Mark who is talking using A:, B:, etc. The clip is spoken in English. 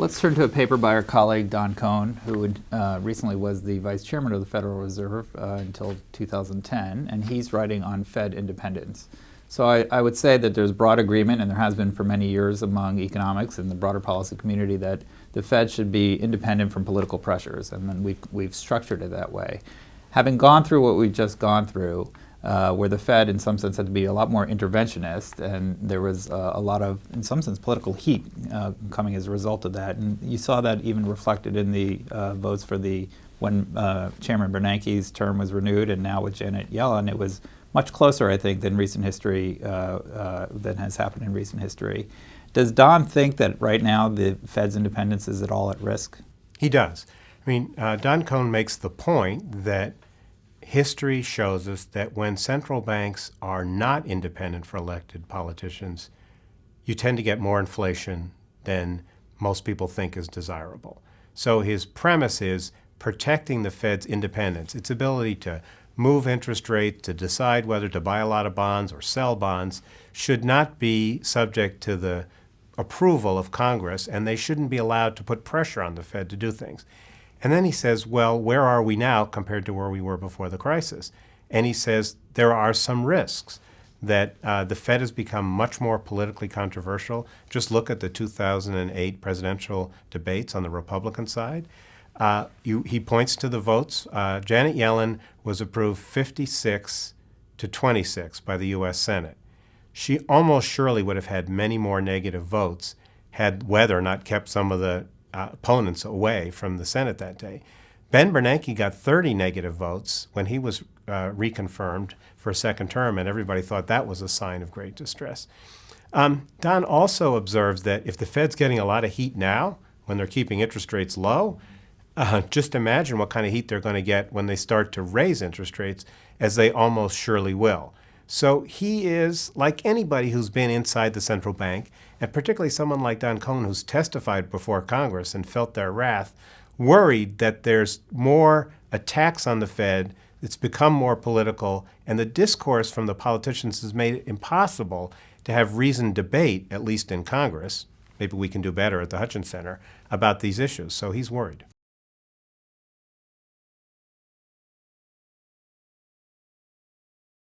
A: Let's turn to a paper by our colleague Don Kohn, who recently was the vice chairman of the Federal Reserve until 2010, and he's writing on Fed independence. So I would say that there's broad agreement, and there has been for many years among economics and the broader policy community, that the Fed should be independent from political pressures, and then we've structured it that way. Having gone through what we've just gone through, where the Fed in some sense had to be a lot more interventionist, and there was a lot of, in some sense, political heat coming as a result of that. And you saw that even reflected in the votes for when Chairman Bernanke's term was renewed, and now with Janet Yellen, it was much closer, I think, than recent history, than has happened in recent history. Does Don think that right now the Fed's independence is at all at risk?
B: He does. I mean, Don Kohn makes the point that history shows us that when central banks are not independent for elected politicians, you tend to get more inflation than most people think is desirable. So his premise is protecting the Fed's independence, its ability to move interest rates, to decide whether to buy a lot of bonds or sell bonds, should not be subject to the approval of Congress, and they shouldn't be allowed to put pressure on the Fed to do things. And then he says, well, where are we now compared to where we were before the crisis? And he says there are some risks, that the Fed has become much more politically controversial. Just look at the 2008 presidential debates on the Republican side. He points to the votes. Janet Yellen was approved 56 to 26 by the U.S. Senate. She almost surely would have had many more negative votes had weather not kept some of the opponents away from the Senate that day. Ben Bernanke got 30 negative votes when he was reconfirmed for a second term, and everybody thought that was a sign of great distress. Don also observes that if the Fed's getting a lot of heat now, when they're keeping interest rates low, just imagine what kind of heat they're going to get when they start to raise interest rates, as they almost surely will. So he is, like anybody who's been inside the central bank, and particularly someone like Don Kohn who's testified before Congress and felt their wrath, worried that there's more attacks on the Fed, it's become more political, and the discourse from the politicians has made it impossible to have reasoned debate, at least in Congress. Maybe we can do better at the Hutchins Center about these issues. So he's worried.